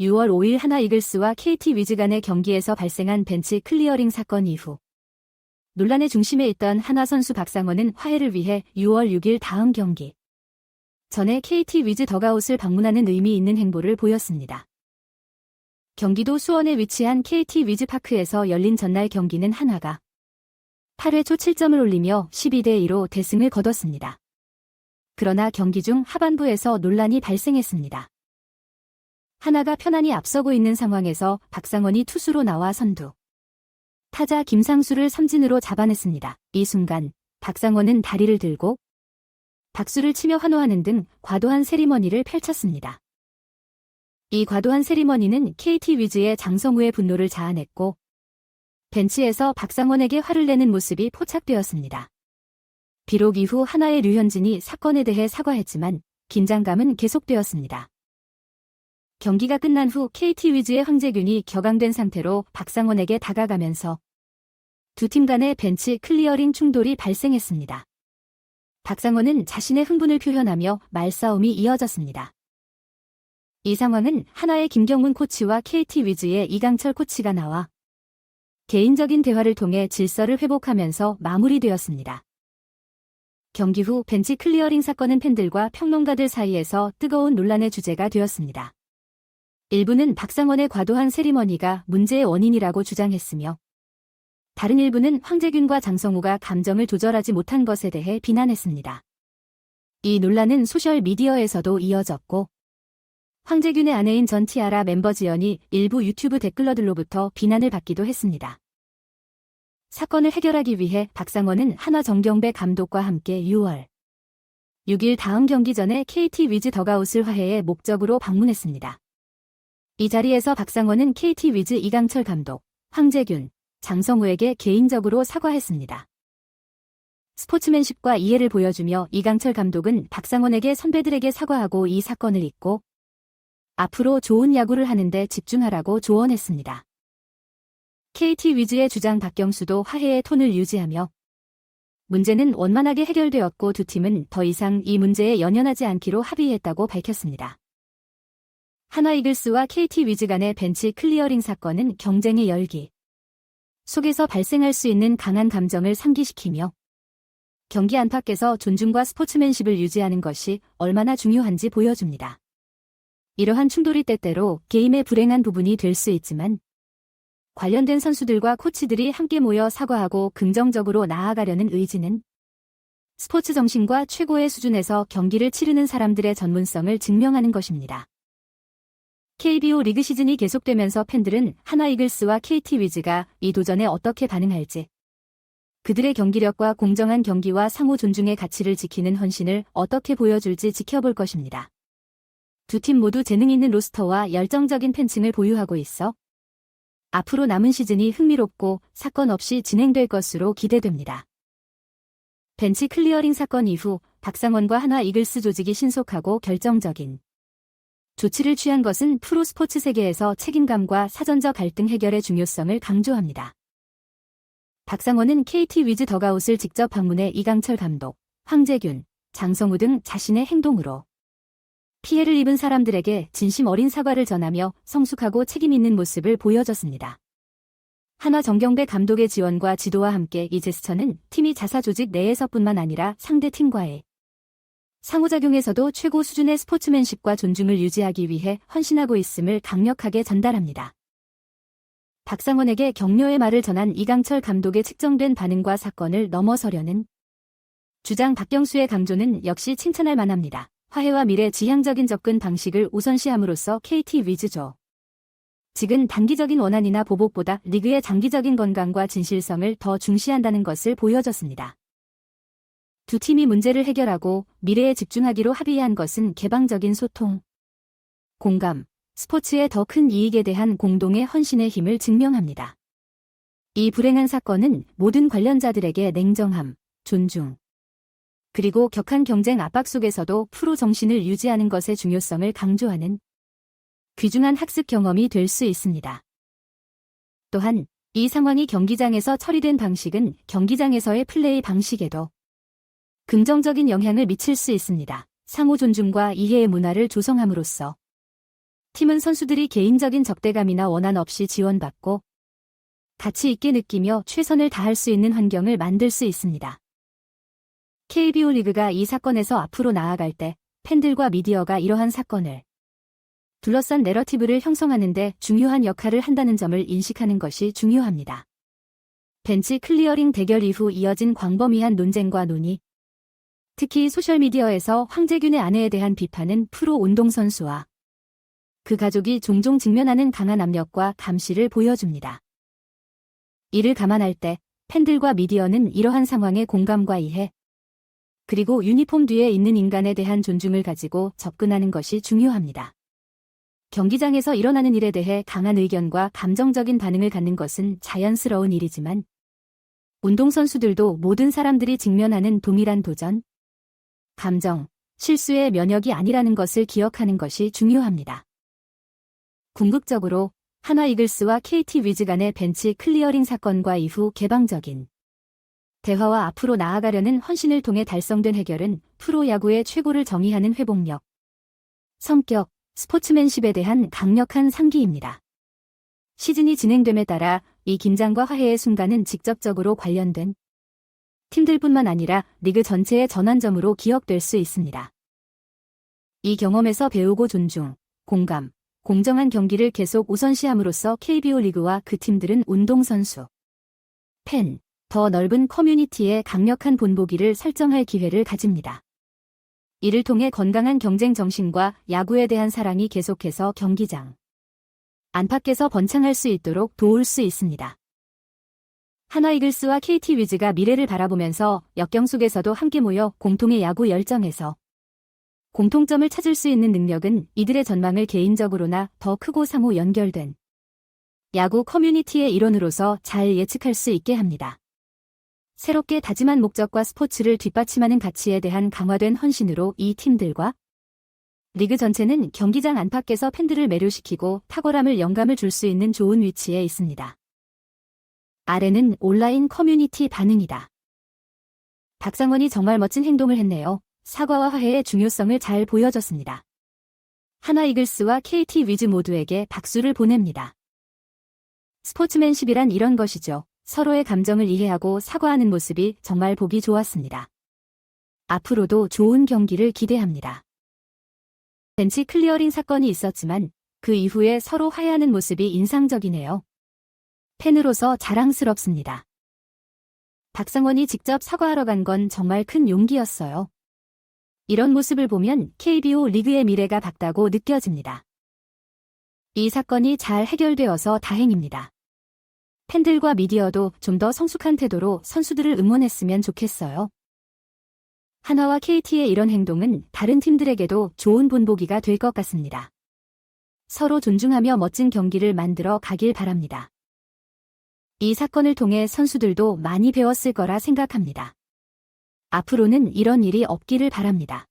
6월 5일 하나 이글스와 KT 위즈 간의 경기에서 발생한 벤치 클리어링 사건 이후 논란의 중심에 있던 하나 선수 박상원은 화해를 위해 6월 6일 다음 경기 전에 KT 위즈 덕아웃을 방문하는 의미 있는 행보를 보였습니다. 경기도 수원에 위치한 KT 위즈 파크에서 열린 전날 경기는 한화가 8회 초 7점을 올리며 12대2로 대승을 거뒀습니다. 그러나 경기 중 하반부에서 논란이 발생했습니다. 한화가 편안히 앞서고 있는 상황에서 박상원이 투수로 나와 선두 타자 김상수를 삼진으로 잡아냈습니다. 이 순간 박상원은 다리를 들고 박수를 치며 환호하는 등 과도한 세리머니를 펼쳤습니다. 이 과도한 세리머니는 KT 위즈의 장성우의 분노를 자아냈고 벤치에서 박상원에게 화를 내는 모습이 포착되었습니다. 비록 이후 한화의 류현진이 사건에 대해 사과했지만 긴장감은 계속되었습니다. 경기가 끝난 후 KT 위즈의 황재균이 격앙된 상태로 박상원에게 다가가면서 두 팀 간의 벤치 클리어링 충돌이 발생했습니다. 박상원은 자신의 흥분을 표현하며 말싸움이 이어졌습니다. 이 상황은 한화의 김경문 코치와 KT 위즈의 이강철 코치가 나와 개인적인 대화를 통해 질서를 회복하면서 마무리되었습니다. 경기 후 벤치 클리어링 사건은 팬들과 평론가들 사이에서 뜨거운 논란의 주제가 되었습니다. 일부는 박상원의 과도한 세리머니가 문제의 원인이라고 주장했으며 다른 일부는 황재균과 장성우가 감정을 조절하지 못한 것에 대해 비난했습니다. 이 논란은 소셜미디어에서도 이어졌고 황재균의 아내인 전티아라 멤버 지연이 일부 유튜브 댓글러들로부터 비난을 받기도 했습니다. 사건을 해결하기 위해 박상원은 한화 정경배 감독과 함께 6월 6일 다음 경기 전에 KT 위즈 덕아웃을 화해의 목적으로 방문했습니다. 이 자리에서 박상원은 KT 위즈 이강철 감독, 황재균, 장성우에게 개인적으로 사과했습니다. 스포츠맨십과 이해를 보여주며 이강철 감독은 박상원에게 선배들에게 사과하고 이 사건을 잊고 앞으로 좋은 야구를 하는데 집중하라고 조언했습니다. KT 위즈의 주장 박경수도 화해의 톤을 유지하며 문제는 원만하게 해결되었고 두 팀은 더 이상 이 문제에 연연하지 않기로 합의했다고 밝혔습니다. 한화 이글스와 KT 위즈 간의 벤치 클리어링 사건은 경쟁의 열기 속에서 발생할 수 있는 강한 감정을 상기시키며 경기 안팎에서 존중과 스포츠맨십을 유지하는 것이 얼마나 중요한지 보여줍니다. 이러한 충돌이 때때로 게임의 불행한 부분이 될 수 있지만 관련된 선수들과 코치들이 함께 모여 사과하고 긍정적으로 나아가려는 의지는 스포츠 정신과 최고의 수준에서 경기를 치르는 사람들의 전문성을 증명하는 것입니다. KBO 리그 시즌이 계속되면서 팬들은 한화 이글스와 KT 위즈가 이 도전에 어떻게 반응할지, 그들의 경기력과 공정한 경기와 상호 존중의 가치를 지키는 헌신을 어떻게 보여줄지 지켜볼 것입니다. 두 팀 모두 재능 있는 로스터와 열정적인 팬층을 보유하고 있어 앞으로 남은 시즌이 흥미롭고 사건 없이 진행될 것으로 기대됩니다. 벤치 클리어링 사건 이후 박상원과 한화 이글스 조직이 신속하고 결정적인 조치를 취한 것은 프로스포츠 세계에서 책임감과 사전적 갈등 해결의 중요성을 강조합니다. 박상원은 KT 위즈 덕아웃을 직접 방문해 이강철 감독, 황재균, 장성우 등 자신의 행동으로 피해를 입은 사람들에게 진심 어린 사과를 전하며 성숙하고 책임 있는 모습을 보여줬습니다. 한화 정경배 감독의 지원과 지도와 함께 이 제스처는 팀이 자사 조직 내에서뿐만 아니라 상대 팀과의 상호작용에서도 최고 수준의 스포츠맨십과 존중을 유지하기 위해 헌신하고 있음을 강력하게 전달합니다. 박상원에게 격려의 말을 전한 이강철 감독의 측정된 반응과 사건을 넘어서려는 주장 박경수의 강조는 역시 칭찬할 만합니다. 화해와 미래 지향적인 접근 방식을 우선시함으로써 KT 위즈조 직은 단기적인 원한이나 보복보다 리그의 장기적인 건강과 진실성을 더 중시한다는 것을 보여줬습니다. 두 팀이 문제를 해결하고 미래에 집중하기로 합의한 것은 개방적인 소통, 공감, 스포츠의 더 큰 이익에 대한 공동의 헌신의 힘을 증명합니다. 이 불행한 사건은 모든 관련자들에게 냉정함, 존중, 그리고 격한 경쟁 압박 속에서도 프로 정신을 유지하는 것의 중요성을 강조하는 귀중한 학습 경험이 될 수 있습니다. 또한 이 상황이 경기장에서 처리된 방식은 경기장에서의 플레이 방식에도 긍정적인 영향을 미칠 수 있습니다. 상호 존중과 이해의 문화를 조성함으로써 팀은 선수들이 개인적인 적대감이나 원한 없이 지원받고 가치 있게 느끼며 최선을 다할 수 있는 환경을 만들 수 있습니다. KBO 리그가 이 사건에서 앞으로 나아갈 때 팬들과 미디어가 이러한 사건을 둘러싼 내러티브를 형성하는 데 중요한 역할을 한다는 점을 인식하는 것이 중요합니다. 벤치 클리어링 대결 이후 이어진 광범위한 논쟁과 논의, 특히 소셜미디어에서 황재균의 아내에 대한 비판은 프로 운동선수와 그 가족이 종종 직면하는 강한 압력과 감시를 보여줍니다. 이를 감안할 때 팬들과 미디어는 이러한 상황에 공감과 이해, 그리고 유니폼 뒤에 있는 인간에 대한 존중을 가지고 접근하는 것이 중요합니다. 경기장에서 일어나는 일에 대해 강한 의견과 감정적인 반응을 갖는 것은 자연스러운 일이지만 운동선수들도 모든 사람들이 직면하는 동일한 도전, 감정, 실수의 면역이 아니라는 것을 기억하는 것이 중요합니다. 궁극적으로 한화 이글스와 KT 위즈 간의 벤치 클리어링 사건과 이후 개방적인 대화와 앞으로 나아가려는 헌신을 통해 달성된 해결은 프로야구의 최고를 정의하는 회복력, 성격, 스포츠맨십에 대한 강력한 상기입니다. 시즌이 진행됨에 따라 이 긴장과 화해의 순간은 직접적으로 관련된 팀들뿐만 아니라 리그 전체의 전환점으로 기억될 수 있습니다. 이 경험에서 배우고 존중, 공감, 공정한 경기를 계속 우선시함으로써 KBO 리그와 그 팀들은 운동선수, 팬, 더 넓은 커뮤니티의 강력한 본보기를 설정할 기회를 가집니다. 이를 통해 건강한 경쟁 정신과 야구에 대한 사랑이 계속해서 경기장 안팎에서 번창할 수 있도록 도울 수 있습니다. 한화 이글스와 KT 위즈가 미래를 바라보면서 역경 속에서도 함께 모여 공통의 야구 열정에서 공통점을 찾을 수 있는 능력은 이들의 전망을 개인적으로나 더 크고 상호 연결된 야구 커뮤니티의 일원으로서 잘 예측할 수 있게 합니다. 새롭게 다짐한 목적과 스포츠를 뒷받침하는 가치에 대한 강화된 헌신으로 이 팀들과 리그 전체는 경기장 안팎에서 팬들을 매료시키고 탁월함을 영감을 줄 수 있는 좋은 위치에 있습니다. 아래는 온라인 커뮤니티 반응이다. 박상원이 정말 멋진 행동을 했네요. 사과와 화해의 중요성을 잘 보여줬습니다. 한화 이글스와 KT 위즈 모두에게 박수를 보냅니다. 스포츠맨십이란 이런 것이죠. 서로의 감정을 이해하고 사과하는 모습이 정말 보기 좋았습니다. 앞으로도 좋은 경기를 기대합니다. 벤치 클리어링 사건이 있었지만 그 이후에 서로 화해하는 모습이 인상적이네요. 팬으로서 자랑스럽습니다. 박상원이 직접 사과하러 간 건 정말 큰 용기였어요. 이런 모습을 보면 KBO 리그의 미래가 밝다고 느껴집니다. 이 사건이 잘 해결되어서 다행입니다. 팬들과 미디어도 좀 더 성숙한 태도로 선수들을 응원했으면 좋겠어요. 한화와 KT의 이런 행동은 다른 팀들에게도 좋은 본보기가 될 것 같습니다. 서로 존중하며 멋진 경기를 만들어 가길 바랍니다. 이 사건을 통해 선수들도 많이 배웠을 거라 생각합니다. 앞으로는 이런 일이 없기를 바랍니다.